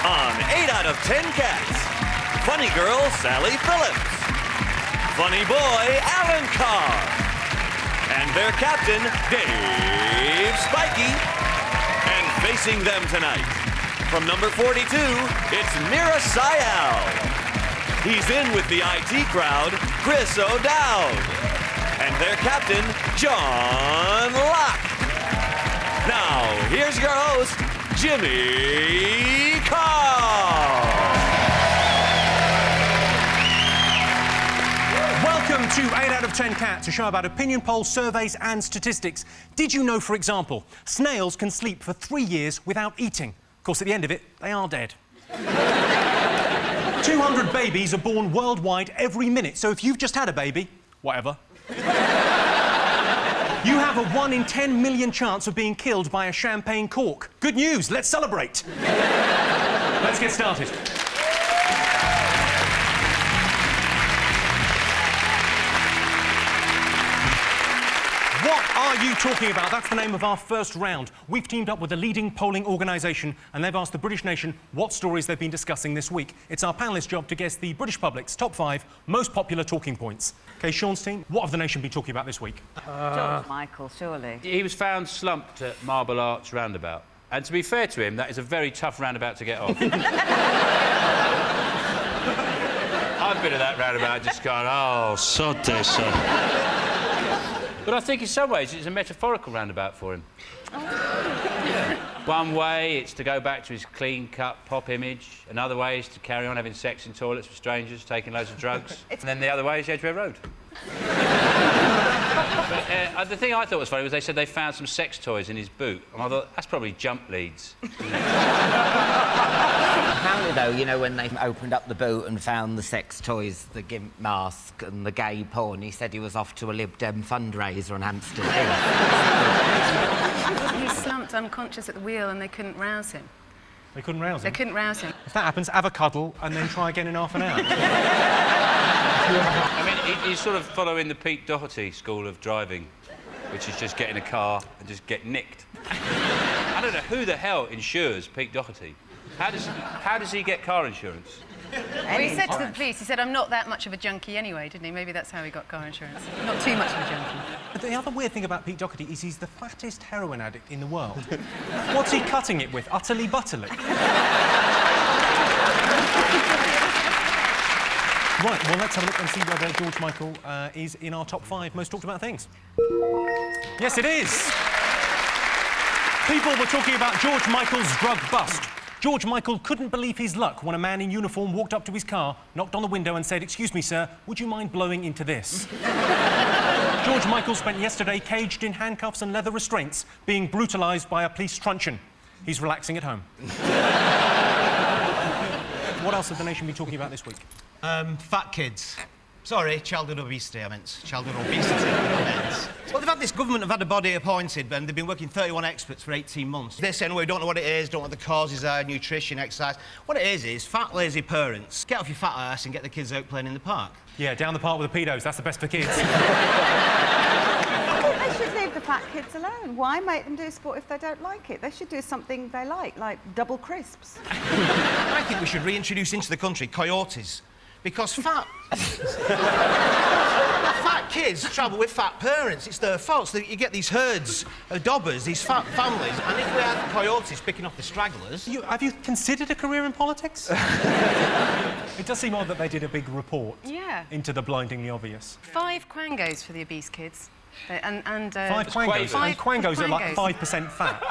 On 8 out of 10 Cats, funny girl Sally Phillips, funny boy Alan Carr, and their captain Dave Spikey. And facing them tonight, from number 42, it's Mira Sayal. He's in with the IT crowd, Chris O'Dowd, and their captain, John Locke. Now, here's your host, Jimmy Carr. Welcome to 8 out of 10 Cats, a show about opinion polls, surveys and statistics. Did you know, for example, snails can sleep for 3 years without eating? Of course, at the end of it, they are dead. 200 babies are born worldwide every minute, so if you've just had a baby, whatever, you have a 1 in 10 million chance of being killed by a champagne cork. Good news, let's celebrate. Let's get started. What are you talking about? That's the name of our first round. We've teamed up with a leading polling organisation and they've asked the British nation what stories they've been discussing this week. It's our panellists' job to guess the British public's top 5 most popular talking points. OK, Sean's team, what have the nation been talking about this week? George Michael, surely. He was found slumped at Marble Arch Roundabout. And to be fair to him, that is a very tough roundabout to get off. I've been at that roundabout just going, oh, sod this. But I think in some ways it's a metaphorical roundabout for him. Yeah. One way, it's to go back to his clean-cut pop image. Another way is to carry on having sex in toilets with strangers, taking loads of drugs. And then the other way is Edgware Road. But, the thing I thought was funny was they said they found some sex toys in his boot. And I thought, that's probably jump leads. Apparently, though, you know, when they opened up the boot and found the sex toys, the gimp mask and the gay porn, he said he was off to a Lib Dem fundraiser on Hampstead Heath. He slumped unconscious at the wheel and they couldn't rouse him. They couldn't rouse him? They couldn't rouse him. If that happens, have a cuddle and then try again in half an hour. I mean, he's sort of following the Pete Doherty school of driving, which is just get in a car and just get nicked. I don't know who the hell insures Pete Doherty. How does he get car insurance? Well, he said to the police, he said, I'm not that much of a junkie anyway, didn't he? Maybe that's how he got car insurance. Not too much of a junkie. But the other weird thing about Pete Doherty is he's the fattest heroin addict in the world. What's he cutting it with? Utterly butterly? Right, well, let's have a look and see whether George Michael is in our top 5 most talked about things. Yes, it is! People were talking about George Michael's drug bust. George Michael couldn't believe his luck when a man in uniform walked up to his car, knocked on the window and said, "Excuse me, sir, would you mind blowing into this?" George Michael spent yesterday caged in handcuffs and leather restraints, being brutalised by a police truncheon. He's relaxing at home. What else has the nation been talking about this week? Fat kids. Sorry, childhood obesity, I meant. Childhood obesity, I meant. Well, they've had this government have had a body appointed, and they've been working 31 experts for 18 months. They're saying, well, we don't know what it is, don't know what the causes are, nutrition, exercise. What it is fat, lazy parents. Get off your fat ass and get the kids out playing in the park. Yeah, down the park with the pedos, that's the best for kids. I think they should leave the fat kids alone. Why make them do sport if they don't like it? They should do something they like double crisps. I think we should reintroduce into the country coyotes. Because fat kids travel with fat parents. It's their fault. So you get these herds of dobbers, these fat families, and if we had coyotes picking off the stragglers... Have you considered a career in politics? It does seem odd that they did a big report into the blindingly obvious. 5 quangos for the obese kids. 5 quangos? Five quangos are like 5% fat.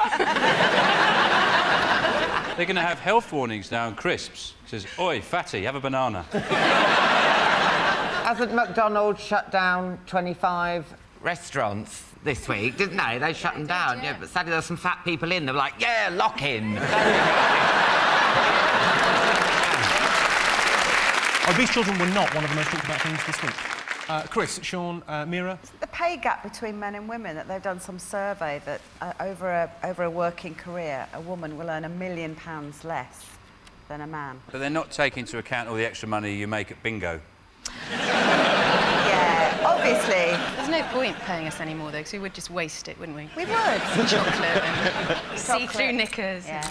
They're going to have health warnings now on crisps. It says, "Oi, fatty, have a banana." Hasn't McDonald's shut down 25 restaurants this week, didn't they? They shut them down, yeah. But sadly there were some fat people in. They were like, yeah, lock in. Obese children were not one of the most talked about things this week. Chris, Sean, Mira? The pay gap between men and women, that they've done some survey that over a working career, a woman will earn £1 million less than a man. But they're not taking into account all the extra money you make at bingo. Yeah. Oh, obviously. There's no point paying us anymore, though, because we would just waste it, wouldn't we? We would. Chocolate and see-through Chocolate. knickers. Yeah.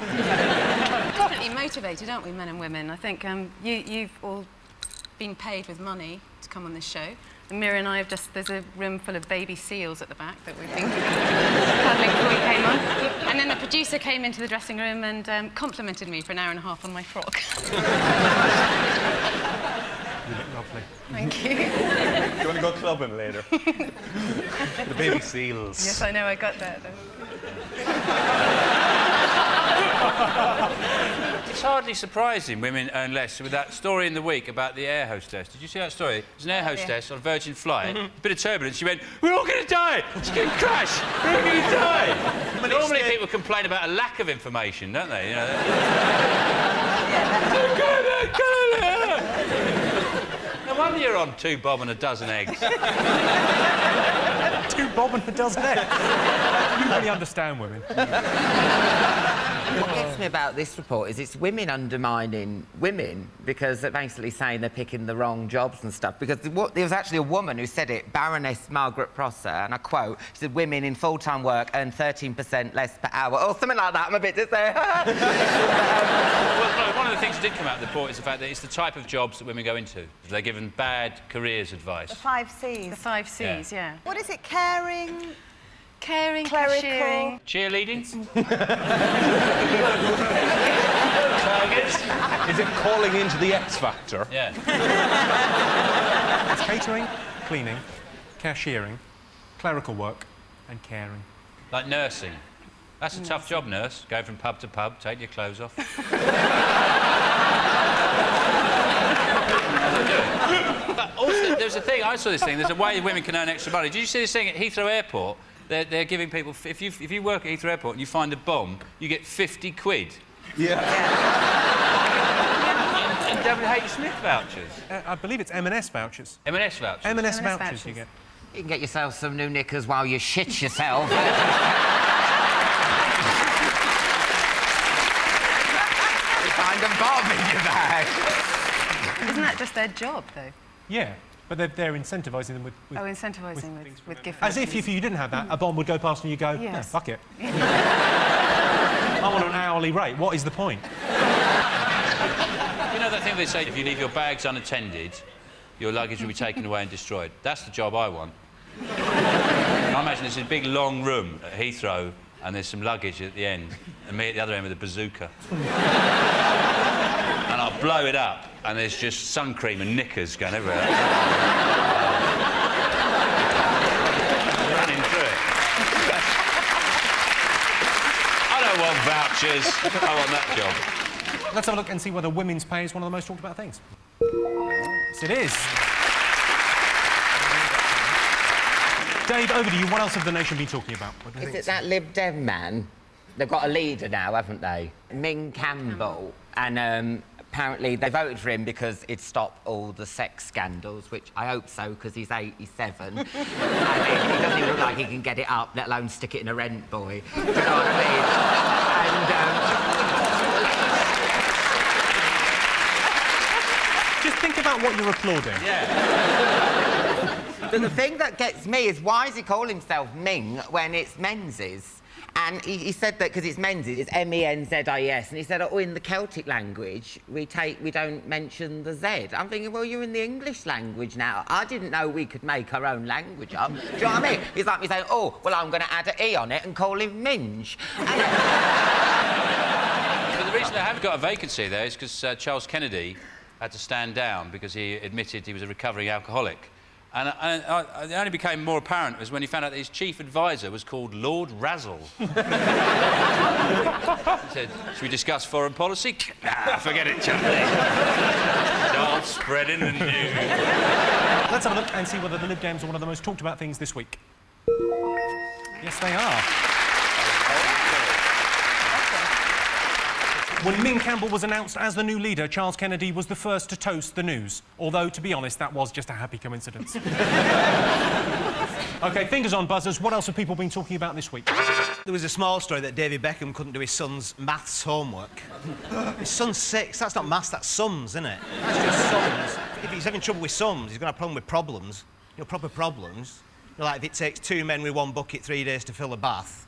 Definitely motivated, aren't we, men and women? I think you've all been paid with money to come on this show. And Mira and I have there's a room full of baby seals at the back that we've been cuddling before we came on. And then the producer came into the dressing room and complimented me for an hour and a half on my frock. You look lovely. Thank you. Do you want to go clubbing later? The baby seals. Yes, I know, I got that. It's hardly surprising women earn less with that story in the week about the air hostess. Did you see that story? There's an air hostess on a Virgin flight, a bit of turbulence, she went, "We're all going to die! It's going to crash! We're all going to die!" Normally people complain about a lack of information, don't they? You know, no wonder you're on 2 bob and a dozen eggs. 2 bob and a dozen eggs. You really understand women. What gets me about this report is it's women undermining women because they're basically saying they're picking the wrong jobs and stuff. Because there was actually a woman who said it, Baroness Margaret Prosser, and I quote, she said, "Women in full-time work earn 13% less per hour," or something like that. I'm a bit just there. Well, no, one of the things that did come out of the report is the fact that it's the type of jobs that women go into. They're given bad careers advice. The 5 C's. The 5 C's, yeah. What is it? Caring? Caring, Clerical. cashiering. Cheerleading? Targets? Is it calling into the X Factor? Yeah. It's catering, cleaning, cashiering, clerical work, and caring. Like nursing. That's a tough job, nurse. Go from pub to pub, take your clothes off. But also, there's a thing, I saw this thing, there's a way women can earn extra money. Did you see this thing at Heathrow Airport? They're giving people, if you work at Heathrow Airport and you find a bomb, you get 50 quid. Yeah. And W.H. Smith vouchers. I believe it's M&S vouchers. M&S vouchers. M&S M&S vouchers you get. You can get yourself some new knickers while you shit yourself. You find a bomb in your bag. Isn't that just their job, though? Yeah, but they're incentivising them with Oh, incentivising with gift as if vouchers. you didn't have that, a bomb would go past and you go, Yes. no, fuck it. I want an hourly rate. What is the point? You know that thing they say, if you leave your bags unattended, your luggage will be taken away and destroyed. That's the job I want. I imagine there's a big, long room at Heathrow and there's some luggage at the end, and me at the other end with a bazooka. And I'll blow it up, and there's just sun cream and knickers going everywhere. Running through it. I don't want vouchers. I want that job. Let's have a look and see whether women's pay is one of the most talked about things. Yes, it is. Dave, over to you. What else have the nation been talking about? What do you Is think? it that Lib Dem man? They've got a leader now, haven't they? Ming Campbell. And apparently they voted for him because it'd stop all the sex scandals, which I hope so, because he's 87. And he doesn't even look like he can get it up, let alone stick it in a rent boy. Do you know what I mean? And Just think about what you're applauding. Yeah. but the thing that gets me is why does he call himself Ming when it's Menzies? And he said that because it's Menzies, it's M-E-N-Z-I-E-S, and he said, oh, in the Celtic language, we don't mention the Z. I'm thinking, well, you're in the English language now. I didn't know we could make our own language up. Do you know what I mean? It's like me saying, oh, well, I'm going to add an E on it and call him Minge. But the reason they haven't got a vacancy there is because Charles Kennedy had to stand down because he admitted he was a recovering alcoholic. And it only became more apparent was when he found out that his chief advisor was called Lord Razzle. He said, should we discuss foreign policy? Nah, forget it, Charlie. Start spreading the news. Let's have a look and see whether the Lib Dems are one of the most talked about things this week. Yes, they are. When Ming Campbell was announced as the new leader, Charles Kennedy was the first to toast the news. Although, to be honest, that was just a happy coincidence. OK, fingers on buzzers. What else have people been talking about this week? There was a small story that David Beckham couldn't do his son's maths homework. His son's 6. That's not maths, that's sums, isn't it? That's just sums. If he's having trouble with sums, he's going to have a problem with problems. proper problems. Like if it takes 2 men with 1 bucket 3 days to fill a bath,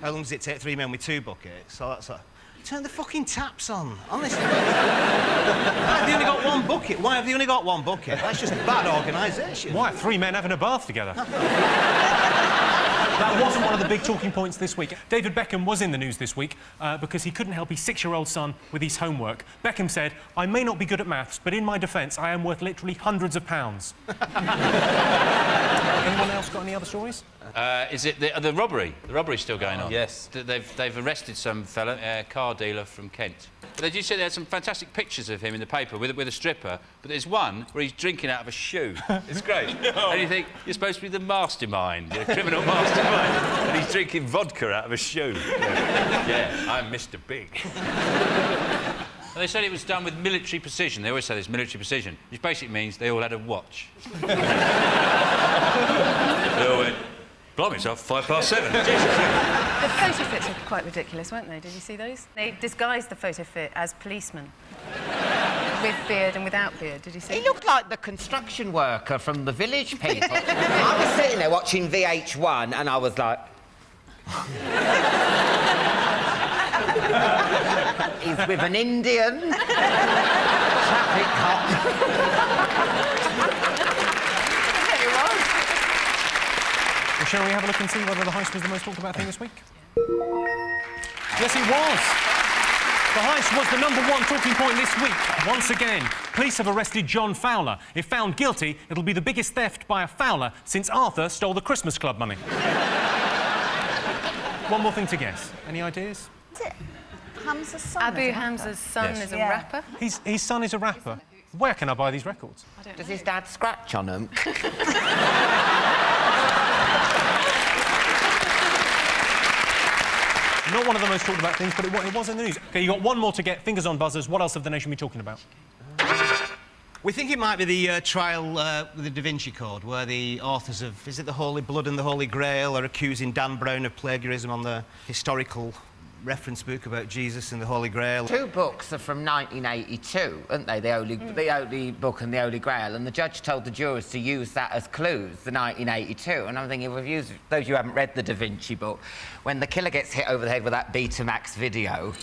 how long does it take 3 men with 2 buckets? So that's turn the fucking taps on, honestly. Why have they only got 1 bucket? Why have they only got 1 bucket? That's just bad organisation. Why are 3 men having a bath together? That wasn't one of the big talking points this week. David Beckham was in the news this week because he couldn't help his 6-year-old son with his homework. Beckham said, "I may not be good at maths, but in my defence, I am worth literally hundreds of pounds." Anyone else got any other stories? Is it the robbery? The robbery's still going on. Yes. They've arrested some fella, a car dealer from Kent. But they did say they had some fantastic pictures of him in the paper with a stripper, but there's one where he's drinking out of a shoe. It's great. And you think, you're supposed to be the mastermind, you're a criminal mastermind, and he's drinking vodka out of a shoe. Yeah, I'm Mr. Big. And they said it was done with military precision. They always say there's military precision, which basically means they all had a watch. They all went, blimey, it's 7:05. The photo fits were quite ridiculous, weren't they? Did you see those? They disguised the photo fit as policemen. With beard and without beard, did you see? He looked like the construction worker from the Village People. I was sitting there watching VH1 and I was like... He's with an Indian. Traffic cop. Well, shall we have a look and see whether the heist was the most talked about thing this week? Yes, it was. The heist was the #1 talking point this week. Once again, police have arrested John Fowler. If found guilty, it'll be the biggest theft by a Fowler since Arthur stole the Christmas Club money. One more thing to guess. Any ideas? Is it Hamza's son? Abu Hamza's son is a rapper. His son is a rapper. Where can I buy these records? I don't Does know. his dad scratch on them? Not one of the most talked about things, but it was in the news. OK, you got one more to get. Fingers on buzzers. What else have the nation been talking about? We think it might be the trial with the Da Vinci Code, where the authors of, is it the Holy Blood and the Holy Grail, are accusing Dan Brown of plagiarism on the historical reference book about Jesus and the Holy Grail. 2 books are from 1982, aren't they? The Holy Book and the Holy Grail, and the judge told the jurors to use that as clues, the 1982. And I'm thinking, well, those of you who haven't read the Da Vinci book, when the killer gets hit over the head with that Betamax video,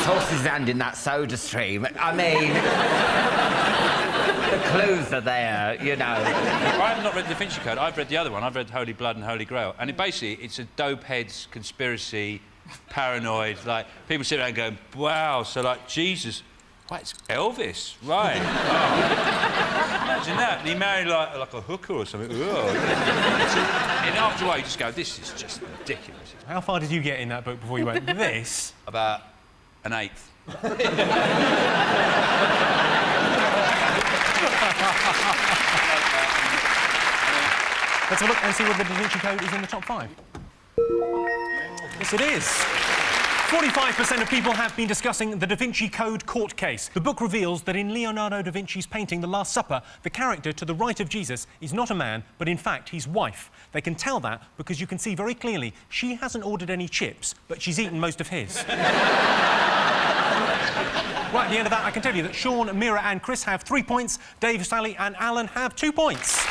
tosses his hand in that soda stream. I mean, the clues are there, you know. I have not read the Da Vinci Code. I've read the other one. I've read Holy Blood and Holy Grail. And it's a dope heads conspiracy, paranoid. Like, people sit around going, wow, so, like, Jesus... Well, it's Elvis, right. Oh. Imagine that. And he married, like a hooker or something. And after a while, you just go, this is just ridiculous. How far did you get in that book before you went, this? About an eighth. Let's have a look and see whether the Da Vinci Code is in the top 5. Yes, it is. 45% of people have been discussing the Da Vinci Code court case. The book reveals that in Leonardo da Vinci's painting The Last Supper, the character to the right of Jesus is not a man, but in fact his wife. They can tell that because you can see very clearly she hasn't ordered any chips, but she's eaten most of his. Right at the end of that, I can tell you that Sean, Mira and Chris have 3 points, Dave, Sally and Alan have 2 points.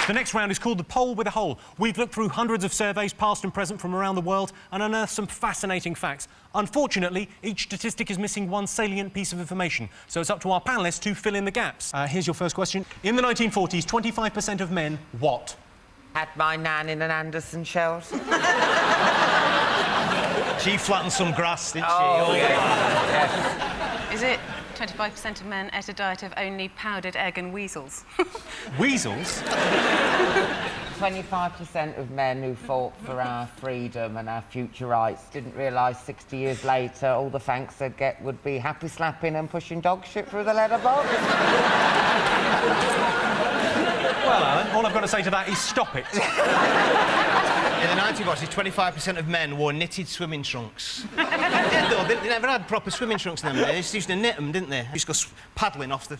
The next round is called The Poll with a Hole. We've looked through hundreds of surveys, past and present, from around the world and unearthed some fascinating facts. Unfortunately, each statistic is missing one salient piece of information, so it's up to our panellists to fill in the gaps. Here's your first question. In the 1940s, 25% of men what? Had my nan in an Anderson shells. She flattened some grass, didn't she? Oh, yes. Is it 25% of men ate a diet of only powdered egg and weasels? Weasels? 25% of men who fought for our freedom and our future rights didn't realise 60 years later all the thanks they'd get would be happy slapping and pushing dog shit through the letterbox. Well, Alan, all I've got to say to that is stop it. In the 1940s, 25% of men wore knitted swimming trunks. They never had proper swimming trunks in them days. They used to knit them, didn't they? They used to go paddling off the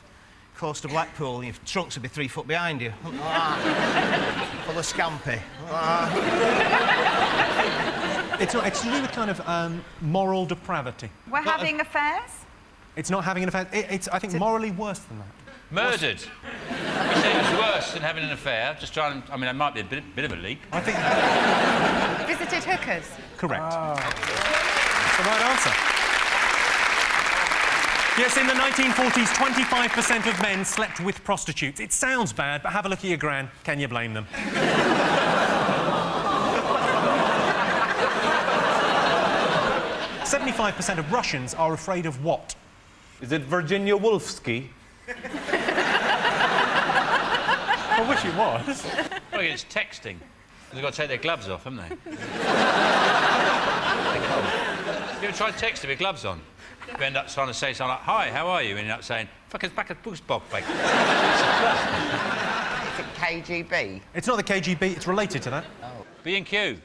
coast of Blackpool and your trunks would be 3 foot behind you. Full of scampi. It's to do with kind of moral depravity. We're having affairs? It's not having an affair. It's, I think, morally worse than that. Murdered. He said it was worse than having an affair. Just trying. I mean, it might be a bit of a leap. I think... Visited hookers. Correct. That's the right answer. Yes, in the 1940s, 25% of men slept with prostitutes. It sounds bad, but have a look at your gran. Can you blame them? 75% of Russians are afraid of what? Is it Virginia Woolfsky? I wish it was. Well, it's texting. They've got to take their gloves off, haven't they? You ever tried texting with gloves on? You end up trying to say something like, "Hi, how are you?" And you end up saying, "Fuck, it's back at Boost Bob, mate." Is it KGB? It's not the KGB, it's related to that. B&Q.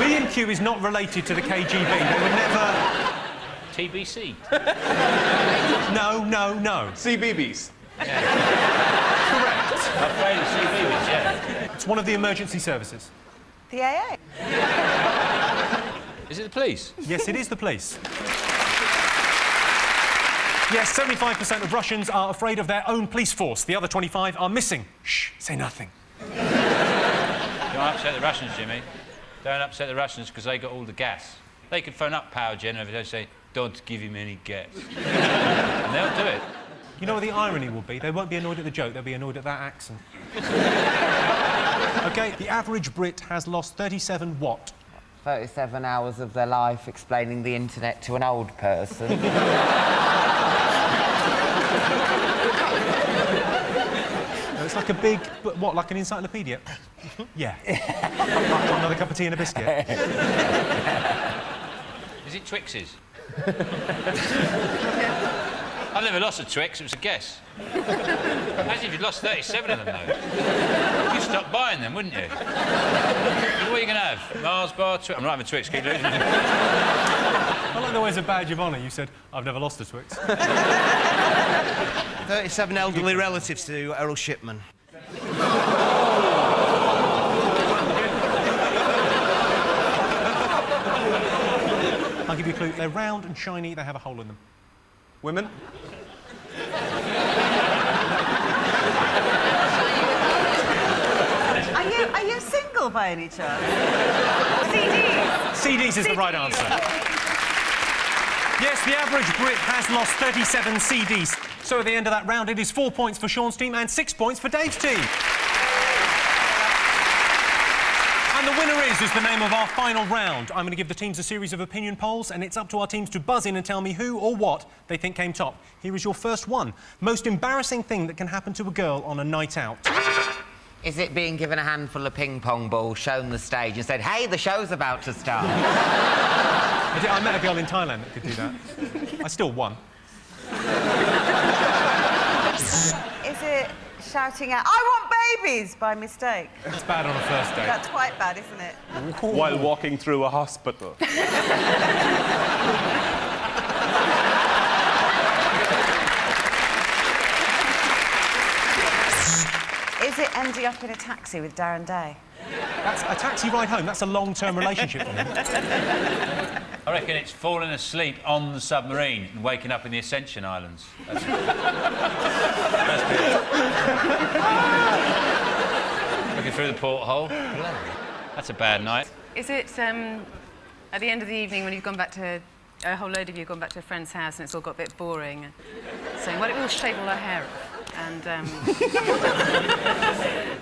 B&Q is not related to the KGB. They were never... TBC. No. CBeebies. Correct. I'm afraid of CBeebies, yeah. It's one of the emergency services. The AA. Is it the police? Yes, it is the police. Yes, 75% of Russians are afraid of their own police force. The other 25 are missing. Shh, say nothing. Don't upset the Russians, Jimmy. Don't upset the Russians because they got all the gas. They could phone up Power Gen and they say, "Don't give him any gas." And they'll do it. You know what the irony will be? They won't be annoyed at the joke, they'll be annoyed at that accent. OK, the average Brit has lost 37 what? 37 hours of their life explaining the internet to an old person. It's like a big... But what, like an encyclopedia? Yeah. Another cup of tea and a biscuit. Is it Twixes? I never lost a Twix, it was a guess. Imagine if you'd lost 37 of them, though. You'd stop buying them, wouldn't you? What are you going to have? Mars bar, Twix? I'm not having Twix, keep losing. I like the way as a badge of honour you said, "I've never lost a Twix." 37 elderly relatives to Errol Shipman. I'll give you a clue. They're round and shiny, they have a hole in them. Women? Are you single by any chance? CDs is the right answer. Yes, the average Brit has lost 37 CDs. So at the end of that round, it is 4 points for Sean's team and 6 points for Dave's team. And the winner is the name of our final round. I'm going to give the teams a series of opinion polls, and it's up to our teams to buzz in and tell me who or what they think came top. Here is your first one. Most embarrassing thing that can happen to a girl on a night out. Is it being given a handful of ping-pong balls, shown the stage and said, "Hey, the show's about to start"? I met a girl in Thailand that could do that. I still won. Is it shouting out, "I want babies," by mistake? It's bad on a first date. That's quite bad, isn't it? While walking through a hospital. Is it ending up in a taxi with Darren Day? That's a taxi ride home. That's a long-term relationship for him. I reckon it's falling asleep on the submarine and waking up in the Ascension Islands. That's it. Looking through the porthole. That's a bad night. Is it at the end of the evening when you've gone back to... A whole load of you have gone back to a friend's house and it's all got a bit boring, saying, "Well, we'll shave all our hair off." And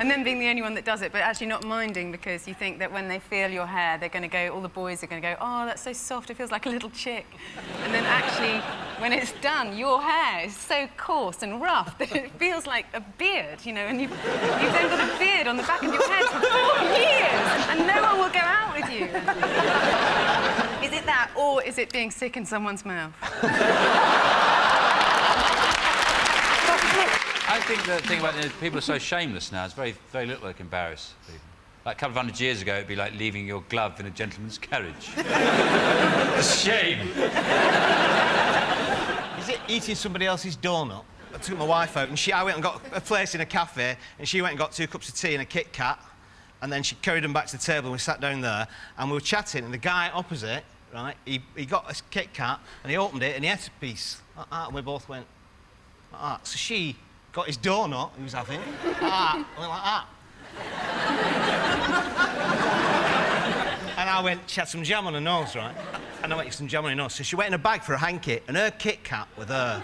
then being the only one that does it, but actually not minding because you think that when they feel your hair, they're going to go, all the boys are going to go, "Oh, that's so soft, it feels like a little chick." And then actually, when it's done, your hair is so coarse and rough that it feels like a beard, you know, and you've then got a beard on the back of your head for 4 years, and no one will go out with you. Is it that, or is it being sick in someone's mouth? I think the thing about people are so shameless now. It's very, very little that can embarrass people. Like a couple of 100 years ago, it'd be like leaving your glove in a gentleman's carriage. Shame. Is it eating somebody else's donut? I took my wife out and I went and got a place in a cafe and she went and got 2 cups of tea and a Kit Kat and then she carried them back to the table and we sat down there and we were chatting and the guy opposite, right, he got a Kit Kat and he opened it and he ate a piece like that and we both went, So she got his donut he was having. Went like that. And I went, she had some jam on her nose, right? And I went, some jam on her nose. So she went in a bag for a hanky, and her Kit Kat with her.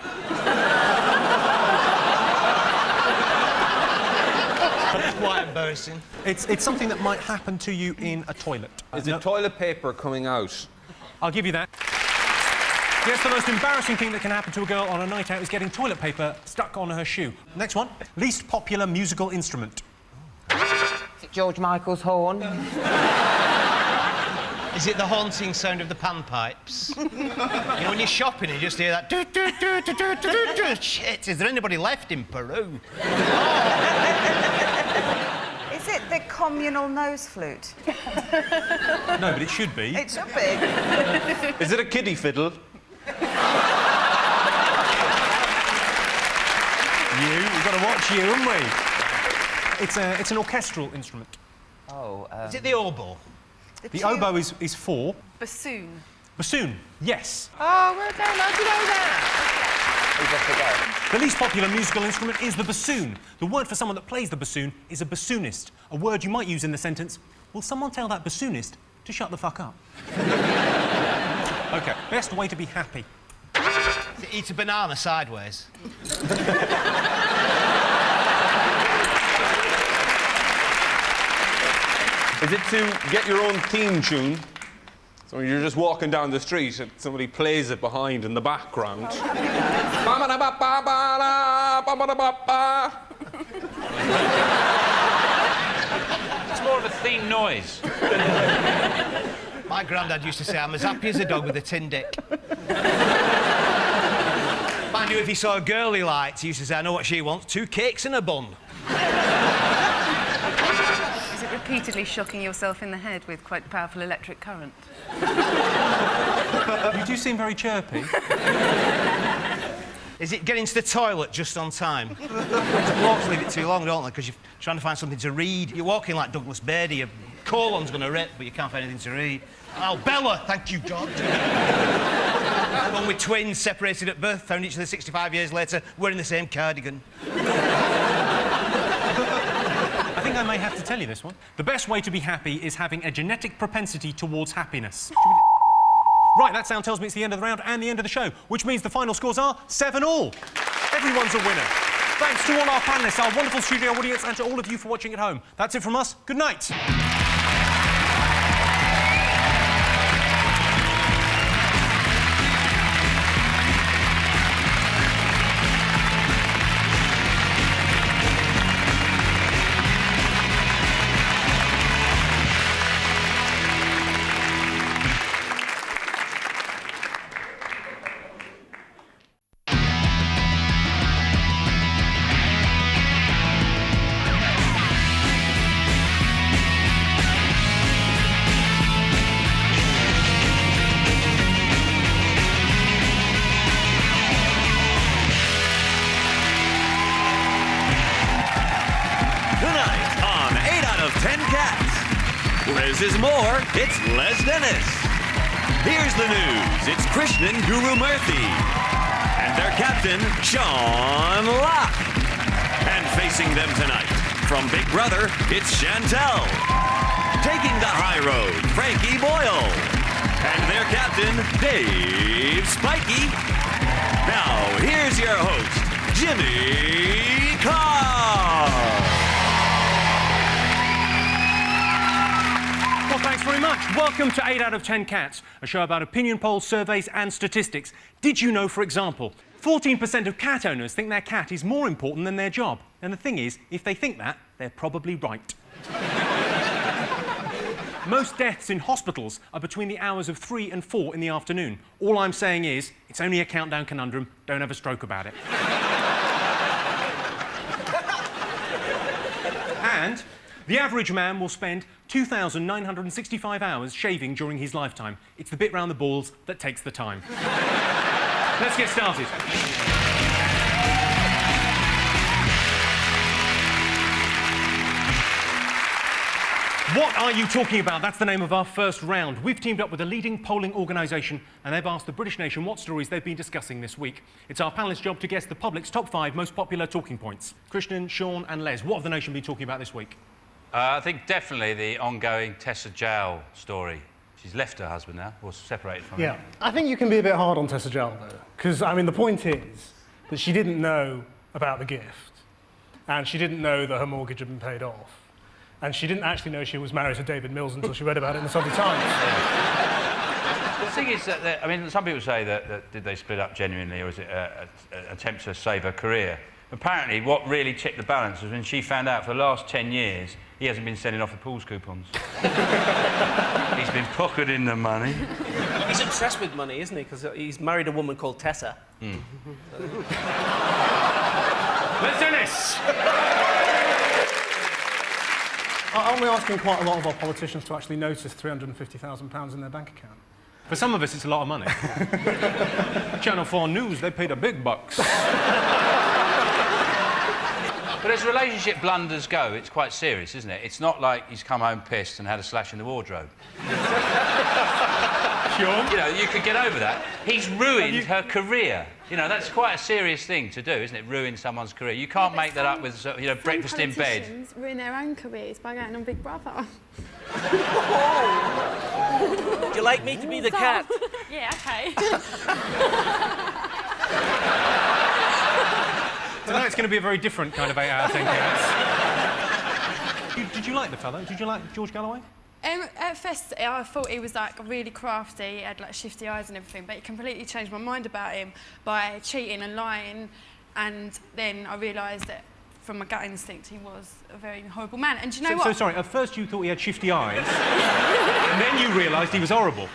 Quite embarrassing. It's something that might happen to you in a toilet. Is it toilet paper coming out? I'll give you that. Yes, the most embarrassing thing that can happen to a girl on a night out is getting toilet paper stuck on her shoe. Next one. Least popular musical instrument. Is it George Michael's horn? Is it the haunting sound of the panpipes? You know, when you're shopping and you just hear that... Do, do, do, do, do, do, do. Shit, is there anybody left in Peru? Is it the communal nose flute? No, but it should be. It should be. Is it a kiddie fiddle? We've got to watch you, haven't we? It's an orchestral instrument. Oh, Is it the oboe? The oboe is 4. Bassoon. Bassoon, yes. Oh, well done. How'd you know that? The least popular musical instrument is the bassoon. The word for someone that plays the bassoon is a bassoonist, a word you might use in the sentence, will someone tell that bassoonist to shut the fuck up? OK, best way to be happy. Is it eat a banana sideways? Is it to get your own theme tune? So when you're just walking down the street and somebody plays it behind in the background. It's more of a theme noise. My granddad used to say, I'm as happy as a dog with a tin dick. Mind you, if he saw a girl he liked, he used to say, I know what she wants, 2 cakes and a bun. Is it repeatedly shocking yourself in the head with quite powerful electric current? You do seem very chirpy. Is it getting to the toilet just on time? Blokes leave it too long, don't they? Because you're trying to find something to read. You're walking like Douglas Baird, your colon's going to rip, but you can't find anything to read. Oh, Bella, thank you, God. One with twins separated at birth, found each other 65 years later, wearing the same cardigan. I think I may have to tell you this one. The best way to be happy is having a genetic propensity towards happiness. Right, that sound tells me it's the end of the round and the end of the show, which means the final scores are 7-all. Everyone's a winner. Thanks to all our panellists, our wonderful studio audience, and to all of you for watching at home. That's it from us. Good night. Less is more, it's Les Dennis. Here's the news, it's Krishnan Guru Murthy. And their captain, Sean Locke. And facing them tonight, from Big Brother, it's Chantel. Taking the high road, Frankie Boyle. And their captain, Dave Spikey. Now, here's your host, Jimmy Carr. Well, thanks very much. Welcome to 8 out of 10 Cats, a show about opinion polls, surveys and statistics. Did you know, for example, 14% of cat owners think their cat is more important than their job? And the thing is, if they think that, they're probably right. Most deaths in hospitals are between the hours of 3 and 4 in the afternoon. All I'm saying is, it's only a countdown conundrum. Don't have a stroke about it. And the average man will spend 2,965 hours shaving during his lifetime. It's the bit round the balls that takes the time. Let's get started. What are you talking about? That's the name of our first round. We've teamed up with a leading polling organisation and they've asked the British nation what stories they've been discussing this week. It's our panellists' job to guess the public's top 5 most popular talking points. Christian, Sean and Les, what have the nation been talking about this week? I think definitely the ongoing Tessa Jowell story. She's left her husband now, or separated from him. Yeah, I think you can be a bit hard on Tessa Jowell, though, because, I mean, the point is that she didn't know about the gift, and she didn't know that her mortgage had been paid off. And she didn't actually know she was married to David Mills until she read about it in the Sunday Times. The thing is that, I mean, some people say that did they split up genuinely, or was it an attempt to save her career? Apparently, what really tipped the balance was when she found out for the last 10 years he hasn't been sending off the pools coupons. He's been pocketing the money. He's obsessed with money, isn't he? Because he's married a woman called Tessa. Let's do this! Aren't we asking quite a lot of our politicians to actually notice £350,000 in their bank account? For some of us, it's a lot of money. Channel 4 News, they paid a big bucks. But as relationship blunders go, it's quite serious, isn't it? It's not like he's come home pissed and had a slash in the wardrobe. Sure. You know, you could get over that. He's ruined her career. You know, that's quite a serious thing to do, isn't it? Ruin someone's career. You can't make that up with, you know, breakfast in bed. Politicians ruin their own careers by going on Big Brother. Would you like me to be the cat? Yeah, okay. Tonight's going to be a very different kind of 8 out of 10 cats. Did you like the fellow? Did you like George Galloway? At first, I thought he was like really crafty, he had like shifty eyes and everything, but he completely changed my mind about him by cheating and lying, and then I realised that from my gut instinct he was a very horrible man. And do you know what? So sorry, at first you thought he had shifty eyes, and then you realised he was horrible.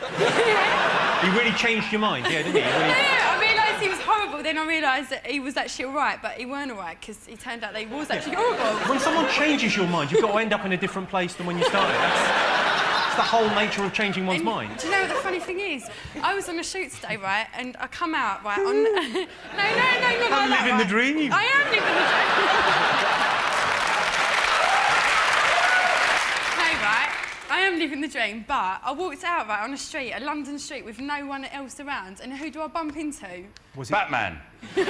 He really changed your mind, yeah, didn't he? I realised he was horrible, then I realised that he was actually all right, but he weren't all right, because he turned out that he was actually horrible. When someone changes your mind, you've got to end up in a different place than when you started. That's the whole nature of changing one's mind. Do you know what the funny thing is? I was on a shoot today, right, and I come out, right, on... no, not like I'm that, living the dream. I am living the dream. No, right, I am living the dream, but I walked out, right, on a street, a London street, with no one else around, and who do I bump into? Was it Batman. No,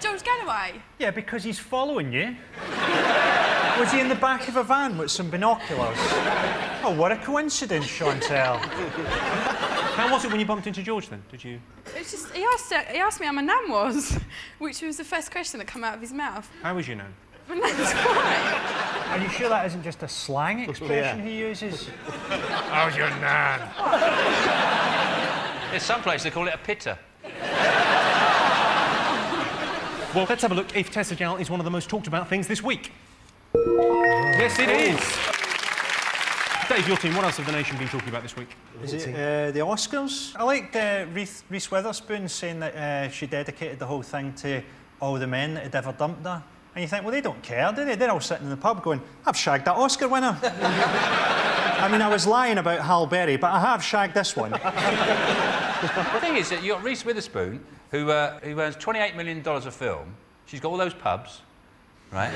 George Galloway. Yeah, because he's following you. Was he in the back of a van with some binoculars? Oh, what a coincidence, Chantal. How was it when you bumped into George, then? Did you... It's just, he asked me how my nan was, which was the first question that came out of his mouth. How was your nan? My nan's fine. Are you sure that isn't just a slang expression he uses? How's your nan? There's some place they call it a pitter. Well, let's have a look if Tessa Jowell is one of the most talked about things this week. Yes, it is. Dave, your team, what else have the nation been talking about this week? Is it the Oscars? I liked Reese Witherspoon saying that she dedicated the whole thing to all the men that had ever dumped her. And you think, well, they don't care, do they? They're all sitting in the pub going, I've shagged that Oscar winner. I mean, I was lying about Hal Berry, but I have shagged this one. The thing is that you've got Reese Witherspoon, who earns $28 million a film. She's got all those pubs, right?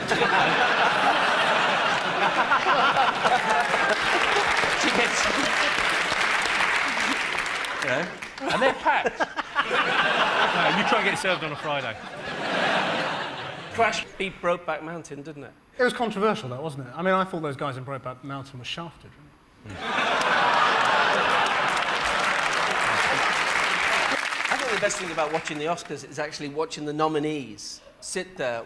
She gets... You know, and they're packed. You try and get served on a Friday. Crash beat Brokeback Mountain, didn't it? It was controversial, though, wasn't it? I mean, I thought those guys in Brokeback Mountain were shafted. I think the best thing about watching the Oscars is actually watching the nominees sit there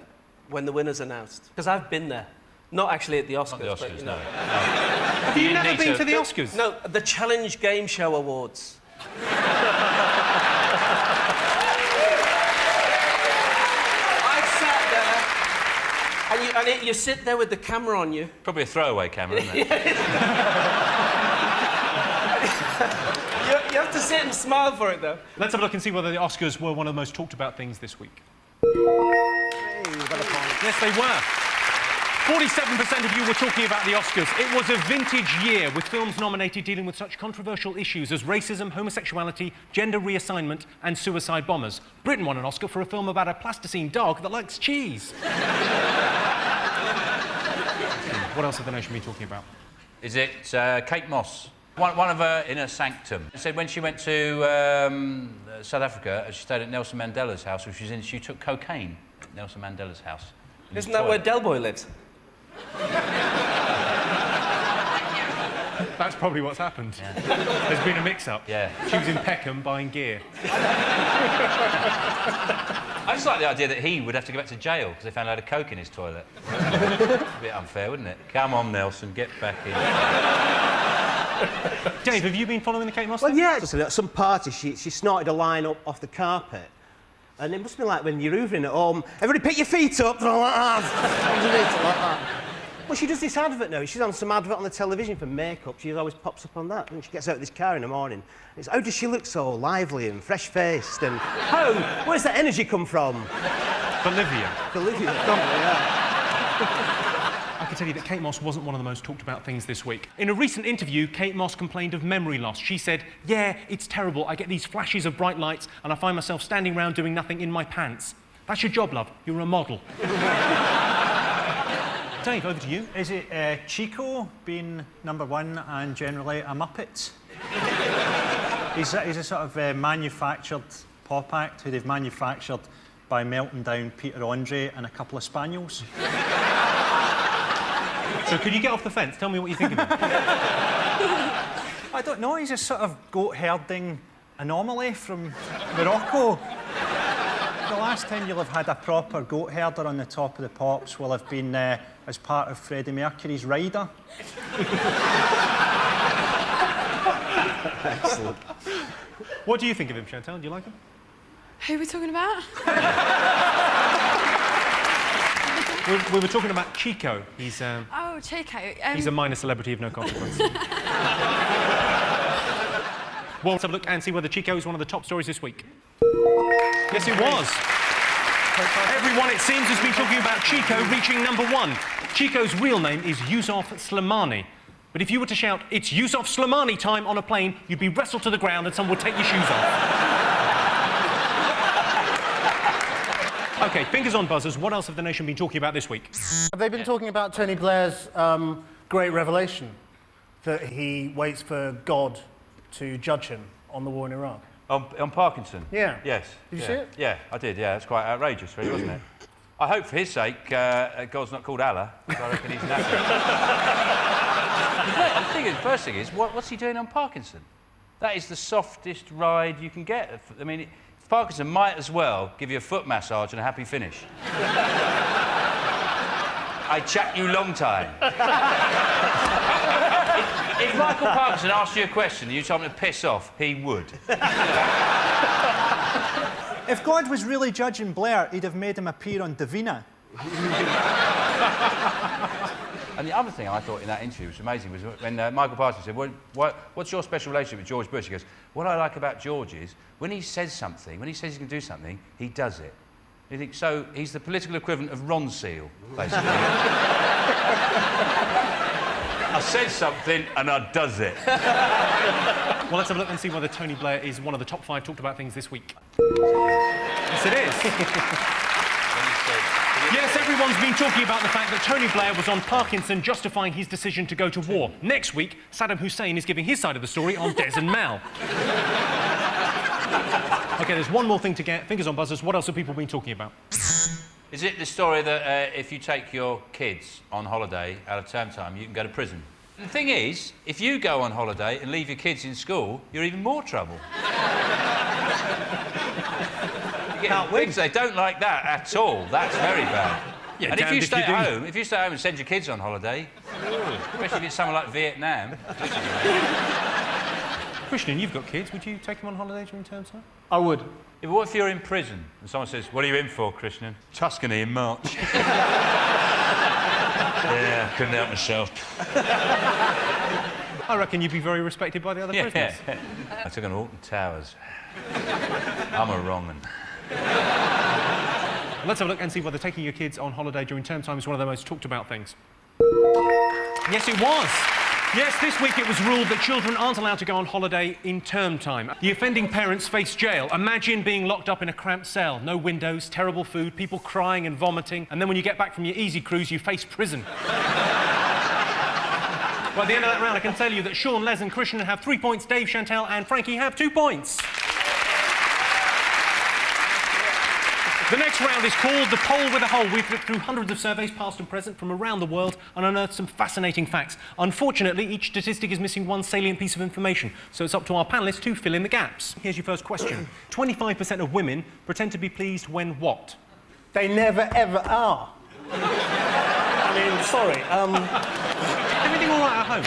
when the winner's announced. Because I've been there. Not actually at the Oscars. Not the Oscars, but, you no. know. Have you never been to the Oscars? No, the Challenge Game Show Awards. And you sit there with the camera on you. Probably a throwaway camera, isn't it? You have to sit and smile for it, though. Let's have a look and see whether the Oscars were one of the most talked about things this week. Yes, they were. 47% of you were talking about the Oscars. It was a vintage year with films nominated dealing with such controversial issues as racism, homosexuality, gender reassignment and suicide bombers. Britain won an Oscar for a film about a plasticine dog that likes cheese. what else have the nation been talking about? Is it Kate Moss? One of her inner sanctum said when she went to South Africa, she stayed at Nelson Mandela's house, which was in. She took cocaine at Nelson Mandela's house. Isn't that where Del Boy lives? That's probably what's happened. Yeah. There's been a mix-up. Yeah. She was in Peckham buying gear. I just like the idea that he would have to go back to jail because they found a load of coke in his toilet. A bit unfair, wouldn't it? Come on, Nelson, get back in. Dave, have you been following the Kate Moss Well, thing? yeah. At some party, she snorted a line up off the carpet. And it must be like when you're hoovering at home, everybody pick your feet up, like that. Well, she does this advert now. She's on some advert on the television for makeup. She always pops up on that. And she gets out of this car in the morning. It's, how does she look so lively and fresh-faced? And where's that energy come from? Bolivia. Bolivia, yeah. I can tell you that Kate Moss wasn't one of the most talked about things this week. In a recent interview, Kate Moss complained of memory loss. She said, "Yeah, it's terrible. I get these flashes of bright lights and I find myself standing around doing nothing in my pants." That's your job, love. You're a model. Dave, over to you. Is it Chico being #1 and generally a Muppet? He's a sort of manufactured pop act who they've manufactured by melting down Peter Andre and a couple of spaniels. So could you get off the fence? Tell me what you think of him. I don't know, he's a sort of goat herding anomaly from Morocco. The last time you'll have had a proper goat herder on the top of the pops will have been as part of Freddie Mercury's Rider. Excellent. What do you think of him, Chantal? Do you like him? Who are we talking about? We were talking about Chico. He's Oh, Chico. he's a minor celebrity of no consequence. Well, let's have a look and see whether Chico is one of the top stories this week. Yes, it was. Everyone, it seems, has been talking about Chico reaching #1. Chico's real name is Yusuf Slimani. But if you were to shout, "It's Yusuf Slimani time" on a plane, you'd be wrestled to the ground and someone would take your shoes off. OK, fingers on buzzers. What else have the nation been talking about this week? Have they been talking about Tony Blair's great revelation that he waits for God to judge him on the war in Iraq? On Parkinson? Yeah. Yes. Did you see it? Yeah, I did, yeah. It's quite outrageous, really, wasn't it? I hope for his sake God's not called Allah, because I reckon he's knackered. The first thing is, what's he doing on Parkinson? That is the softest ride you can get. I mean, Parkinson might as well give you a foot massage and a happy finish. I chat you long time. If Michael Parkinson asked you a question and you told him to piss off, he would. If God was really judging Blair, he'd have made him appear on Davina. And the other thing I thought in that interview was amazing was when Michael Parkinson said, what's your special relationship with George Bush? He goes, what I like about George is when he says something, when he says he's going to do something, he does it. You think, so he's the political equivalent of Ron Seal, basically. I said something and I does it. Well, let's have a look and see whether Tony Blair is one of the top 5 talked about things this week. Yes, it is. Yes, everyone's been talking about the fact that Tony Blair was on Parkinson justifying his decision to go to war. Next week, Saddam Hussein is giving his side of the story on Des and Mal. OK, there's one more thing to get. Fingers on buzzers. What else have people been talking about? Is it the story that if you take your kids on holiday out of term time, you can go to prison? The thing is, if you go on holiday and leave your kids in school, you're even more trouble. Things they don't like that at all. That's very bad. Yeah, and if you stay at home, and send your kids on holiday, especially if it's somewhere like Vietnam. Christian, you've got kids. Would you take them on holiday during term time? I would. Yeah, but what if you're in prison and someone says, "What are you in for, Christian?" "Tuscany in March." Yeah, couldn't help myself. I reckon you'd be very respected by the other prisoners. I took an Alton Towers. I'm a wrong one. Let's have a look and see whether taking your kids on holiday during term time is one of the most talked about things. Yes, it was. Yes, this week it was ruled that children aren't allowed to go on holiday in term time. The offending parents face jail. Imagine being locked up in a cramped cell. No windows, terrible food, people crying and vomiting, and then when you get back from your easy cruise, you face prison. By the end of that round, I can tell you that Sean, Les and Christian have 3 points, Dave, Chantal and Frankie have 2 points. The next round is called The Poll with a Hole. We've looked through hundreds of surveys, past and present, from around the world and unearthed some fascinating facts. Unfortunately, each statistic is missing one salient piece of information, so it's up to our panellists to fill in the gaps. Here's your first question. 25% of women pretend to be pleased when what? They never, ever are. I mean, sorry, Everything all right at home?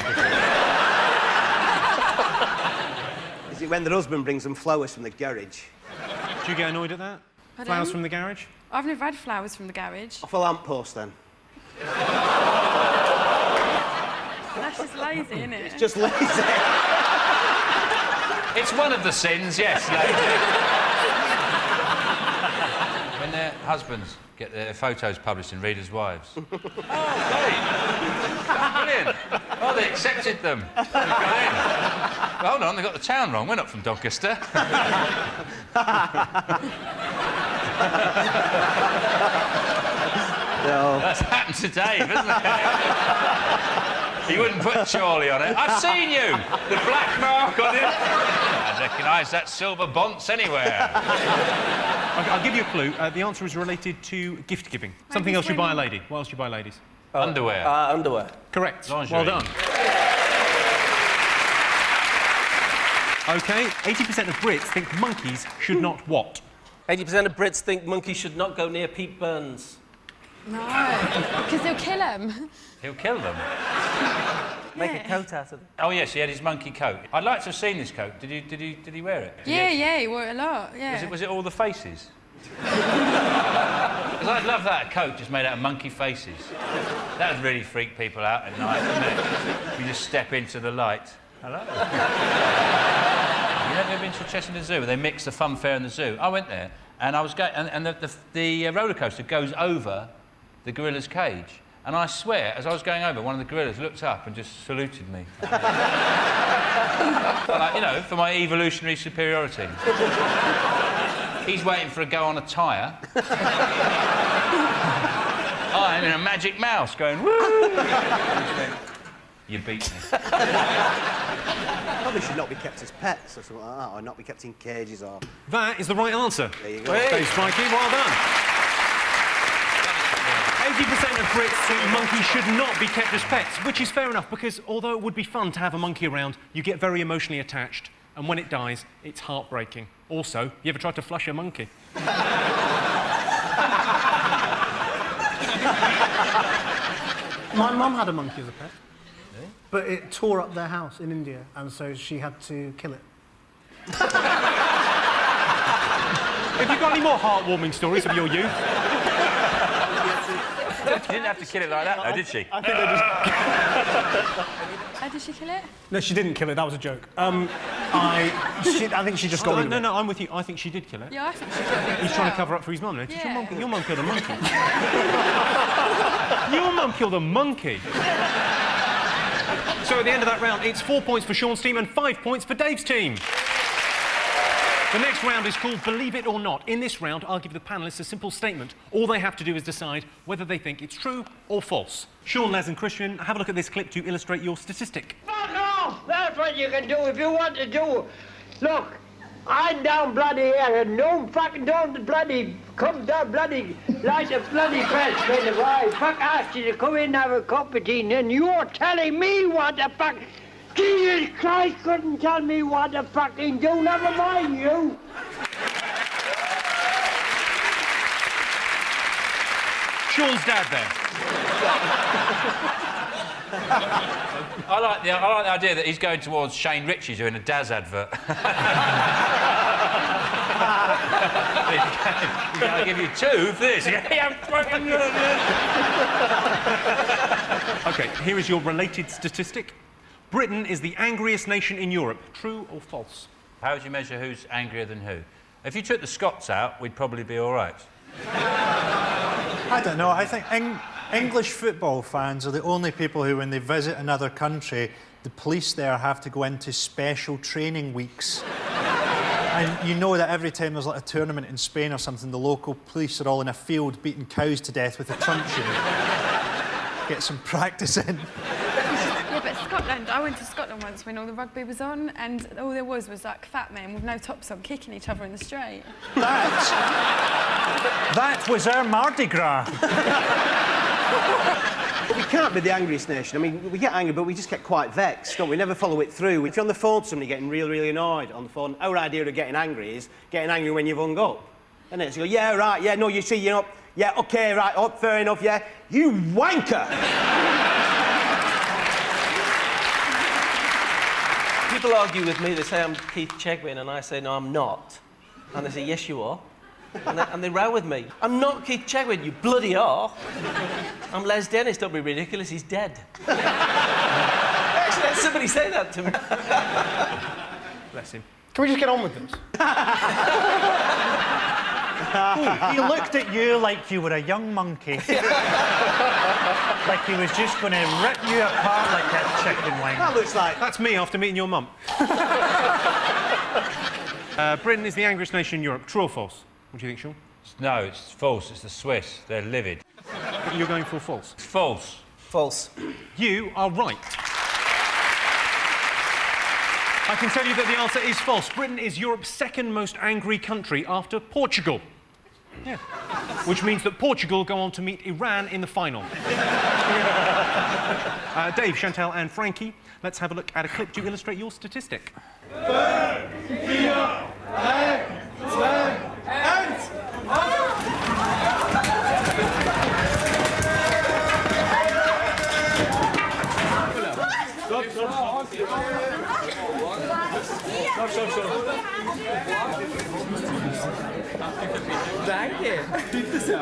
Is it when their husband brings them flowers from the garage? Do you get annoyed at that? Pardon? Flowers from the garage? I've never had flowers from the garage. Off a lamppost, then. That's just lazy, isn't it? It's just lazy. It's one of the sins, yes, lady. When their husbands get their photos published in Reader's Wives. Oh, great. Brilliant. Oh, they accepted them. They've gone in. Well, hold on, they got the town wrong. We're not from Doncaster. No. That's happened to Dave, isn't it? He wouldn't put Charlie on it. I've seen you! The black mark on it. I recognise that silver bonce anywhere. I'll give you a clue. The answer is related to gift giving. Something else you buy a lady. What else do you buy ladies? Underwear. Underwear. Correct. Lingerie. Well done. OK, 80% of Brits think monkeys should not what? 80% of Brits think monkeys should not go near Pete Burns. No, because they'll kill him. He'll kill them. Make a coat out of them. Oh, yes, he had his monkey coat. I'd like to have seen this coat. Did he wear it? Yeah, he wore it a lot, yeah. Was it all the faces? Because I'd love that coat just made out of monkey faces. That would really freak people out at night, wouldn't it? You just step into the light. Hello. You never been to Cheshire Zoo where they mix the fun fair and the zoo? I went there and I was going, and the roller coaster goes over the gorilla's cage. And I swear, as I was going over, one of the gorillas looked up and just saluted me. Like, you know, for my evolutionary superiority. He's waiting for a go on a tyre. I'm in a magic mouse going, woo! You beat me. Probably should not be kept as pets or something like that, or not be kept in cages or... That is the right answer. There you go. Thanks, Mikey. Well done. 80% of Brits think monkeys should not be kept as pets, which is fair enough, because although it would be fun to have a monkey around, you get very emotionally attached, and when it dies, it's heartbreaking. Also, you ever tried to flush a monkey? My mum had a monkey as a pet, but it tore up their house in India, and so she had to kill it. Have you got any more heartwarming stories of your youth? She didn't have to kill it like that, though, did she? I think they just... How did she kill it? No, she didn't kill it. That was a joke. I think she just got rid of it. No, I'm with you. I think she did kill it. Yeah, I think she killed it. He's trying to cover up for his mum. No? Yeah. Your mum killed a monkey. Your mum killed a monkey. So at the end of that round, it's 4 points for Sean's team and 5 points for Dave's team. The next round is called Believe It or Not. In this round, I'll give the panellists a simple statement. All they have to do is decide whether they think it's true or false. Sean, Les and Christian, have a look at this clip to illustrate your statistic. Fuck off! That's what you can do if you want to do. Look, I'm down bloody here and no fucking don't bloody come down bloody like a bloody press friend of I fuck asked you to come in and have a cup of tea and you're telling me what the fuck... Jesus Christ couldn't tell me what to fucking do, never mind you. Sean's dad there. I like the idea that he's going towards Shane Ritchie doing a Daz advert. I'll give you 2 for this. OK, here is your related statistic. Britain is the angriest nation in Europe. True or false? How would you measure who's angrier than who? If you took the Scots out, we'd probably be all right. I don't know. I think English football fans are the only people who, when they visit another country, the police there have to go into special training weeks. And you know that every time there's like a tournament in Spain or something, the local police are all in a field beating cows to death with a truncheon. Get some practice in. Yeah, but Scotland, I went to Scotland once when all the rugby was on, and all there was like fat men with no tops on kicking each other in the street. That was our Mardi Gras. But we can't be the angriest nation. I mean, we get angry, but we just get quite vexed, don't we? We never follow it through. If you're on the phone to somebody getting really, really annoyed on the phone, our idea of getting angry is getting angry when you've hung up. And then so you go, yeah, right, yeah, no, you see, you're up, yeah, OK, right, oh, fair enough, yeah. You wanker! People argue with me, they say I'm Keith Chegwin, and I say, no, I'm not. And they say, yes, you are. And they row with me. I'm not Keith Chegwin, you bloody are. I'm Les Dennis, don't be ridiculous, he's dead. Actually, had somebody say that to me. Bless him. Can we just get on with this? He looked at you like you were a young monkey. Like he was just going to rip you apart like that chicken wing. That looks like... That's me after meeting your mum. Britain is the angriest nation in Europe. True or false? What do you think, Sean? No, it's false. It's the Swiss. They're livid. You're going for false? It's false. False. You are right. I can tell you that the answer is false. Britain is Europe's second most angry country after Portugal. Yeah. Which means that Portugal go on to meet Iran in the final. Dave, Chantal and Frankie, let's have a look at a clip to illustrate your statistic. 5, 4, 3, 2, 1. Stop. Danke. Bitte sehr.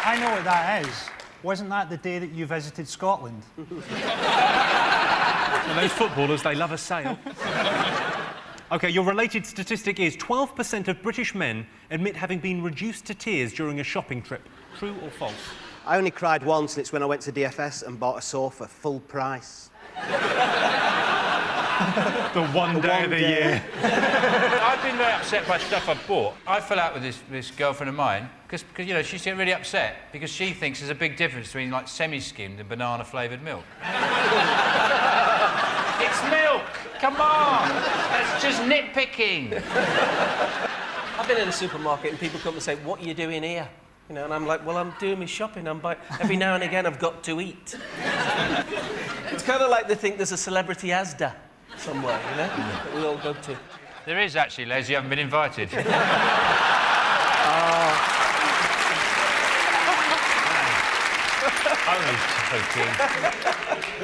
I know what that is. Wasn't that the day that you visited Scotland? Well, those footballers, they love a sail. OK, your related statistic is 12% of British men admit having been reduced to tears during a shopping trip. True or false? I only cried once, and it's when I went to DFS and bought a sofa full price. The one day of the year. I've been very upset by stuff I've bought. I fell out with this girlfriend of mine because you know, she's getting really upset because she thinks there's a big difference between, like, semi-skimmed and banana-flavoured milk. It's milk! Come on! That's just nitpicking. I've been in a supermarket and people come and say, what are you doing here? You know, and I'm like, well, I'm doing my shopping. Every now and again, I've got to eat. It's kind of like they think there's a celebrity Asda somewhere, you know, that we all go to. There is actually, Les, you haven't been invited.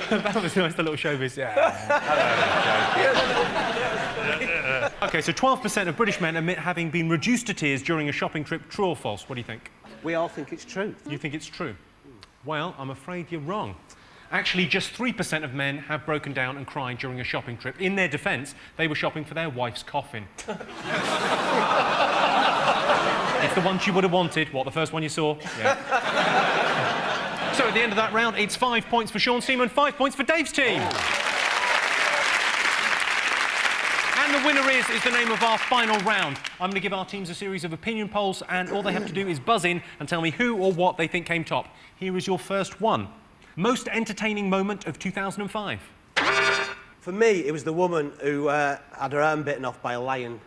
That was nice, the little showbiz, yeah. OK, so 12% of British men admit having been reduced to tears during a shopping trip. True or false? What do you think? We all think it's true. You think it's true? Well, I'm afraid you're wrong. Actually, just 3% of men have broken down and cried during a shopping trip. In their defence, they were shopping for their wife's coffin. It's the one she would have wanted. What, the first one you saw? Yeah. So at the end of that round, it's 5 points for Sean Seaman, 5 points for Dave's team. And the winner is the name of our final round. I'm going to give our teams a series of opinion polls, and all they have to do is buzz in and tell me who or what they think came top. Here is your first one. Most entertaining moment of 2005? For me, it was the woman who had her arm bitten off by a lion.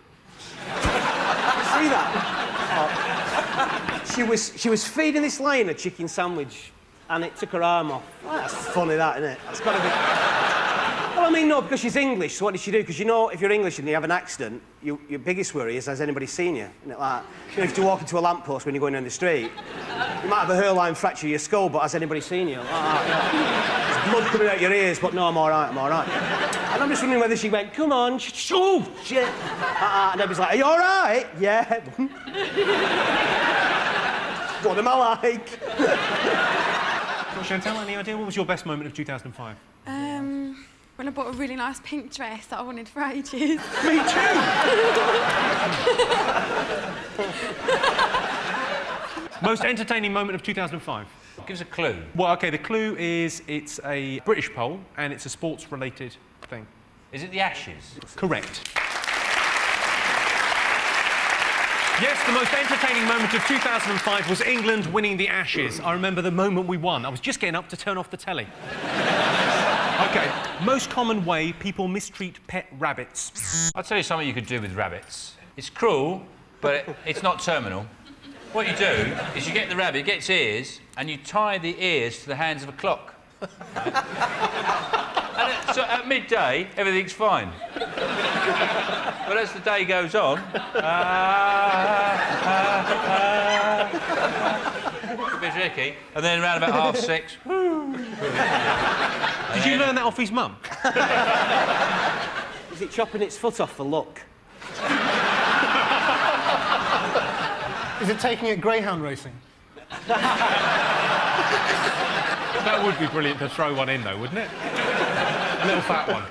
See that? She was feeding this lion a chicken sandwich, and it took her arm off. Oh, that's funny, that, isn't it? That's got to be... Well, I mean, no, because she's English, so what did she do? Because, you know, if you're English and you have an accident, your biggest worry is, has anybody seen you? Isn't it like, you know, if you walk into a lamppost when you're going down the street, you might have a hairline fracture of your skull, but has anybody seen you? There's blood coming out your ears, but no, I'm all right. And I'm just wondering whether she went, come on, oh, shit. And everybody's like, are you all right? Yeah. What am I like? Well, Chantal, any idea? What was your best moment of 2005? When I bought a really nice pink dress that I wanted for ages. Me too! Most entertaining moment of 2005? Give us a clue. Well, OK, the clue is it's a British poll and it's a sports-related thing. Is it the Ashes? Correct. Yes, the most entertaining moment of 2005 was England winning the Ashes. I remember the moment we won. I was just getting up to turn off the telly. OK, most common way people mistreat pet rabbits. I'll tell you something you could do with rabbits. It's cruel, but it's not terminal. What you do is you get the rabbit, it gets ears, and you tie the ears to the hands of a clock. So at midday, everything's fine. But as the day goes on, a bit tricky, and then around about 6:30, Did you learn that off his mum? Is it chopping its foot off for luck? Is it taking it greyhound racing? That would be brilliant to throw one in, though, wouldn't it? A little fat one.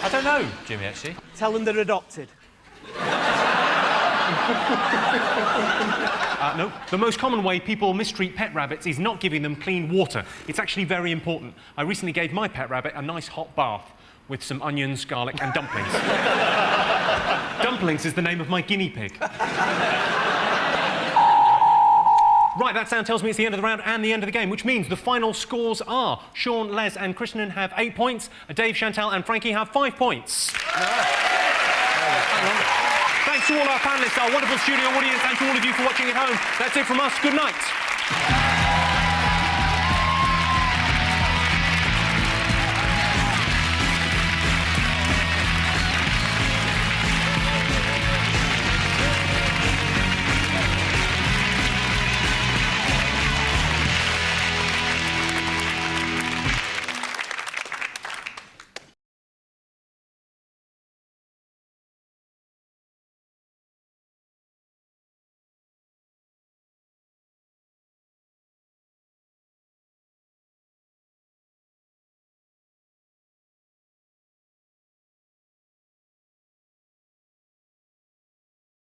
I don't know, Jimmy, actually. Tell them they're adopted. No, the most common way people mistreat pet rabbits is not giving them clean water. It's actually very important. I recently gave my pet rabbit a nice hot bath with some onions, garlic and dumplings. Dumplings is the name of my guinea pig. Right, that sound tells me it's the end of the round and the end of the game, which means the final scores are Sean, Les and Krishnan have 8 points, Dave, Chantal and Frankie have 5 points. Thanks to all our panellists, our wonderful studio audience and to all of you for watching at home. That's it from us. Good night.